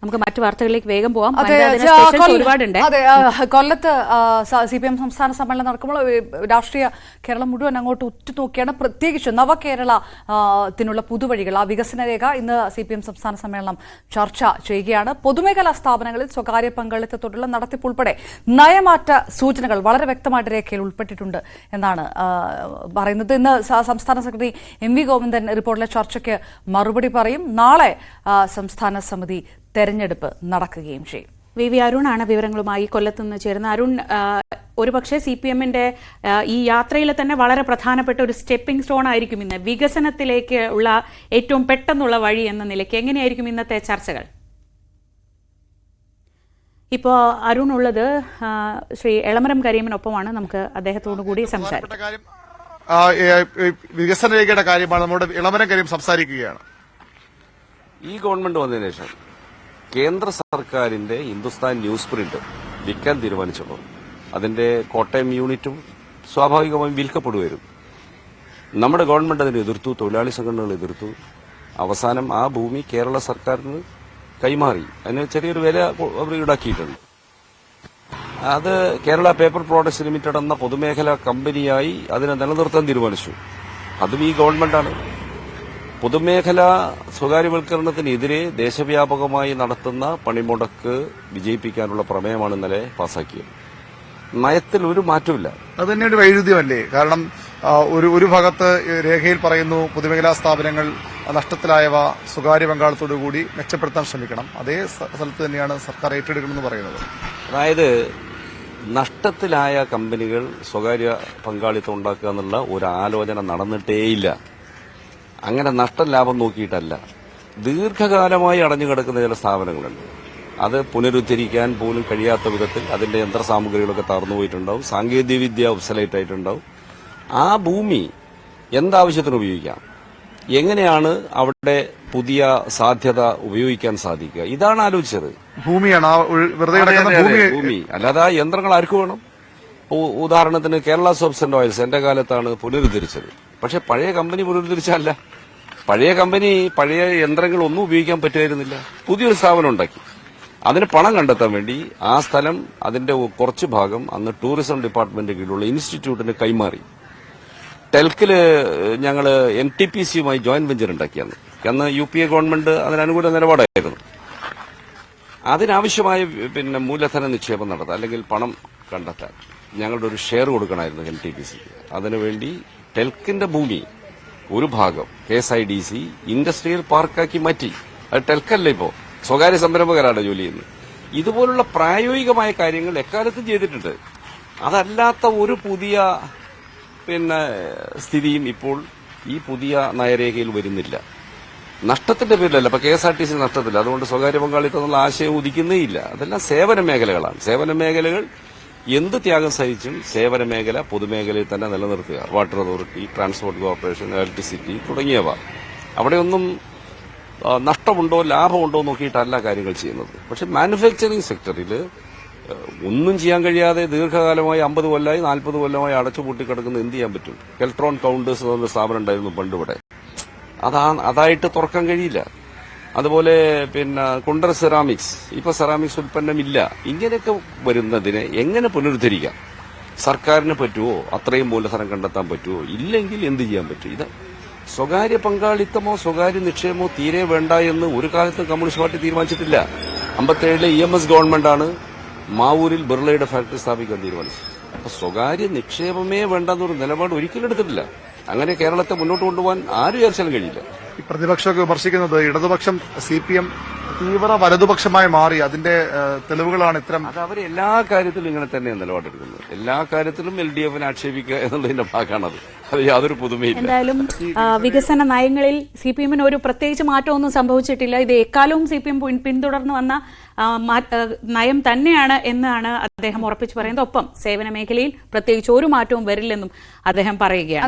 നമുക്ക് മറ്റു വാർത്തകളിലേക്ക് വേഗം പോവാം. ഒരുപാടുണ്ട്. അതെ, കൊല്ലത്ത് CPM സംസ്ഥാന സമ്മേളനം നടക്കുമ്പോൾ രാഷ്ട്രീയ കേരളം മുഴുവൻ അങ്ങോട്ട് ഉറ്റുനോക്കിയാണ്. പ്രത്യേകിച്ച് നവകേരളത്തിനുള്ള പുതുവഴികൾ, ആ വികസന രേഖ ഇന്ന് CPM സംസ്ഥാന സമ്മേളനം ചർച്ച ചെയ്യുകയാണ്. പൊതുമേഖലാ സ്ഥാപനങ്ങളിൽ സ്വകാര്യ പങ്കാളിത്തത്തോടുള്ള നടത്തിപ്പ് ഉൾപ്പെടെ നയമാറ്റ സൂചനകൾ വളരെ വ്യക്തമായിട്ട് രേഖയിൽ ഉൾപ്പെട്ടിട്ടുണ്ട് എന്നാണ് പറയുന്നത്. ഇന്ന് സംസ്ഥാന സെക്രട്ടറി MV ഗോവിന്ദൻ റിപ്പോർട്ടിലെ ചർച്ചയ്ക്ക് മറുപടി പറയും. നാളെ സംസ്ഥാന സമിതി തെരഞ്ഞെടുപ്പ് നടക്കുകയും ചെയ്യും. VV അരുണാണ് വിവരങ്ങളുമായി കൊല്ലത്ത് നിന്ന് ചേരുന്ന. അരുൺ, ഒരുപക്ഷെ CPM-ന്റെ ഈ യാത്രയിലെ തന്നെ വളരെ പ്രധാനപ്പെട്ട ഒരു സ്റ്റെപ്പിംഗ് സ്റ്റോൺ ആയിരിക്കും ഇന്ന് വികസനത്തിലേക്ക് ഉള്ള ഏറ്റവും പെട്ടെന്നുള്ള വഴി എന്ന നിലയ്ക്ക്. എങ്ങനെയായിരിക്കും ഇന്നത്തെ ചർച്ചകൾ? ഇപ്പോൾ അരുൺ ഉള്ളത് ശ്രീ എളമരം കരീമിനൊപ്പമാണ്. നമുക്ക് അദ്ദേഹത്തോടു കൂടി സംസാരിക്കാം. വികസന രേഖയുടെ കാര്യമാണ് നമ്മുടെ ഇളമരം കരീം സംസാരിക്കുകയാണ്. ഈ ഗവൺമെന്റ് വന്നതിന് ശേഷം കേന്ദ്ര സർക്കാരിന്റെ ഹിന്ദുസ്ഥാൻ ന്യൂസ് പ്രിന്റ് വിൽക്കാൻ തീരുമാനിച്ചപ്പോൾ അതിന്റെ കോട്ടയം യൂണിറ്റും സ്വാഭാവികമായും വിൽക്കപ്പെടുമായിരുന്നു. നമ്മുടെ ഗവൺമെന്റ് അതിനെ എതിർത്തു, തൊഴിലാളി സംഘടനകൾ എതിർത്തു. അവസാനം ആ ഭൂമി കേരള സർക്കാരിന് കൈമാറി. അതിന് ചെറിയൊരു വില അവർ ഈടാക്കിയിട്ടുണ്ട്. അത് കേരള പേപ്പർ പ്രോഡക്ട്സ് ലിമിറ്റഡ് എന്ന പൊതുമേഖലാ കമ്പനിയായി അതിനെ നിലനിർത്താൻ തീരുമാനിച്ചു. അതും ഈ ഗവൺമെന്റാണ്. പൊതുമേഖലാ സ്വകാര്യവൽക്കരണത്തിനെതിരെ ദേശവ്യാപകമായി നടത്തുന്ന പണിമുടക്ക് വിജയിപ്പിക്കാനുള്ള പ്രമേയമാണ് ഇന്നലെ പാസാക്കിയത്. നയത്തിൽ ഒരു മാറ്റമില്ല. അത് തന്നെ ഒരു വൈരുദ്ധ്യമല്ലേ? കാരണം ഒരു ഭാഗത്ത് രേഖയിൽ പറയുന്നു പൊതുമേഖലാ സ്ഥാപനങ്ങൾ നഷ്ടത്തിലായവ സ്വകാര്യ പങ്കാളിത്തോടുകൂടി മെച്ചപ്പെടുത്താൻ ശ്രമിക്കണം. അതേ സ്ഥലത്ത് തന്നെയാണ് സർക്കാർ ഏറ്റെടുക്കണമെന്ന് പറയുന്നത്. അതായത് നഷ്ടത്തിലായ കമ്പനികൾ സ്വകാര്യ പങ്കാളിത്തം ഉണ്ടാക്കുക എന്നുള്ള ഒരു ആലോചന നടന്നിട്ടേയില്ല. അങ്ങനെ നഷ്ടം ലാഭം നോക്കിയിട്ടല്ല. ദീർഘകാലമായി അടഞ്ഞുകിടക്കുന്ന ചില സ്ഥാപനങ്ങളുണ്ട്. അത് പുനരുദ്ധരിക്കാൻ പോലും കഴിയാത്ത വിധത്തിൽ അതിന്റെ യന്ത്രസാമഗ്രികളൊക്കെ തകർന്നുപോയിട്ടുണ്ടാവും, സാങ്കേതികവിദ്യ ഒബ്സലൈറ്റ് ആയിട്ടുണ്ടാവും. ആ ഭൂമി എന്താവശ്യത്തിന് ഉപയോഗിക്കാം, എങ്ങനെയാണ് അവിടെ പുതിയ സാധ്യത ഉപയോഗിക്കാൻ സാധിക്കുക, ഇതാണ് ആലോചിച്ചത്. ഭൂമിയാണ് ഭൂമി, അല്ലാതെ ആ യന്ത്രങ്ങൾ ആർക്ക് വേണം? ഉദാഹരണത്തിന് കേരള സോപ്സ് ആൻഡ് ഓയിൽസ് എന്റെ കാലത്താണ് പുനരുദ്ധരിച്ചത്. പക്ഷെ പഴയ കമ്പനി പുനരുദ്ധരിച്ചല്ല. പഴയ കമ്പനി പഴയ യന്ത്രങ്ങളൊന്നും ഉപയോഗിക്കാൻ പറ്റുമായിരുന്നില്ല. പുതിയൊരു സ്ഥാപനം ഉണ്ടാക്കി. അതിന് പണം കണ്ടെത്താൻ വേണ്ടി ആ സ്ഥലം, അതിന്റെ കുറച്ചു ഭാഗം അന്ന് ടൂറിസം ഡിപ്പാർട്ട്മെന്റ് കീഴിലുള്ള ഇൻസ്റ്റിറ്റ്യൂട്ടിന് കൈമാറി. ടെൽക്കില് ഞങ്ങള് NTPC-യുമായി ജോയിന്റ് വെഞ്ചർ ഉണ്ടാക്കിയാണ്. അന്ന് UPA ഗവൺമെന്റ് അതിനനുകൂല നിലപാടായിരുന്നു. അതിനാവശ്യമായ മൂലധന നിക്ഷേപം നടത്താൻ അല്ലെങ്കിൽ പണം കണ്ടെത്താൻ ഞങ്ങളുടെ ഒരു ഷെയർ കൊടുക്കണമായിരുന്നു NTPC-ക്ക്. അതിനുവേണ്ടി ടെൽക്കിന്റെ ഭൂമി ഒരു ഭാഗം KSIDC ഇൻഡസ്ട്രിയൽ പാർക്കാക്കി മാറ്റി. അത് ടെൽക്കല്ല, ഇപ്പോ സ്വകാര്യ സംരംഭകരാണ് ജോലി ചെയ്യുന്നത്. ഇതുപോലുള്ള പ്രായോഗികമായ കാര്യങ്ങൾ എക്കാലത്തും ചെയ്തിട്ടുണ്ട്. അതല്ലാത്ത ഒരു പുതിയ സ്ഥിതിയും ഇപ്പോൾ ഈ പുതിയ നയരേഖയിൽ വരുന്നില്ല. നഷ്ടത്തിന്റെ പേരിലല്ല. ഇപ്പൊ KSRTC നഷ്ടത്തില്ല, അതുകൊണ്ട് സ്വകാര്യ പങ്കാളിത്തം എന്നുള്ള ആശയം ഉദിക്കുന്നേയില്ല. അതെല്ലാം സേവന മേഖലകളാണ്. സേവന മേഖലകൾ എന്ത് ത്യാഗം സഹിച്ചും സേവന മേഖല പൊതുമേഖലയിൽ തന്നെ നിലനിർത്തുക. Water authority, transport corporation, electricity തുടങ്ങിയവ. അവിടെയൊന്നും നഷ്ടമുണ്ടോ ലാഭമുണ്ടോ നോക്കിയിട്ടല്ല കാര്യങ്ങൾ ചെയ്യുന്നത്. പക്ഷെ മാനുഫാക്ചറിംഗ് സെക്ടറിൽ ഒന്നും ചെയ്യാൻ കഴിയാതെ ദീർഘകാലമായി 50 കൊല്ലമായി 40 കൊല്ലമായി അടച്ചുപൂട്ടിക്കിടക്കുന്ന എന്ത് ചെയ്യാൻ പറ്റും? കെൽട്രോൺ കൌണ്ടേഴ്സ് എന്നൊരു സ്ഥാപനം ഉണ്ടായിരുന്നു പണ്ടിവിടെ. അതായിട്ട് തുറക്കാൻ കഴിയില്ല. അതുപോലെ കുണ്ടർ സെറാമിക്സ്, ഇപ്പൊ സെറാമിക്സ് ഉൽപ്പന്നമില്ല. ഇങ്ങനെയൊക്കെ വരുന്നതിനെ എങ്ങനെ പുനരുദ്ധരിക്കാം? സർക്കാരിന് പറ്റുമോ? അത്രയും മൂലധനം കണ്ടെത്താൻ പറ്റുമോ? ഇല്ലെങ്കിൽ എന്ത് ചെയ്യാൻ പറ്റും? ഇത് സ്വകാര്യ പങ്കാളിത്തമോ സ്വകാര്യ നിക്ഷേപമോ തീരെ വേണ്ട എന്ന് ഒരു കാലത്തും കമ്മ്യൂണിസ്റ്റ് പാർട്ടി തീരുമാനിച്ചിട്ടില്ല. 57-ലെ EMS ഗവൺമെന്റാണ് മാവൂരിൽ ബിർളയുടെ ഫാക്ടറി സ്ഥാപിക്കാൻ തീരുമാനിച്ചത്. അപ്പൊ സ്വകാര്യ നിക്ഷേപമേ വേണ്ടെന്നൊരു നിലപാട് ഒരിക്കലും എടുത്തിട്ടില്ല. അങ്ങനെ കേരളത്തെ മുന്നോട്ട് കൊണ്ടുപോകാൻ ആരും വിചാരിച്ചാലും കഴിയില്ല. ഈ പ്രതിപക്ഷമൊക്കെ വിമർശിക്കുന്നത് ഇടതുപക്ഷം CPM തീവ്ര വലതുപക്ഷമായി മാറി. അതിന്റെ തെളിവുകളാണ് ഇത്തരം. അത് അവർ എല്ലാ കാര്യത്തിലും ഇങ്ങനെ തന്നെയാണ് നിലപാടെടുക്കുന്നത്. എല്ലാ കാര്യത്തിലും LDF-നെ ആക്ഷേപിക്കുക എന്നുള്ളതിന്റെ ഭാഗമാണത്. അത് യാതൊരു പുതുമയില്ല. എന്തായാലും വികസന നയങ്ങളിൽ CPM-ന് ഒരു പ്രത്യേകിച്ച് മാറ്റമൊന്നും സംഭവിച്ചിട്ടില്ല. ഇത് എക്കാലവും CPM പിന്തുടർന്നു വന്ന നയം തന്നെയാണ് എന്നാണ് അദ്ദേഹം ഉറപ്പിച്ചു പറയുന്നത്. ഒപ്പം സേവന മേഖലയിൽ പ്രത്യേകിച്ച് ഒരു മാറ്റവും വരില്ലെന്നും അദ്ദേഹം പറയുകയാണ്.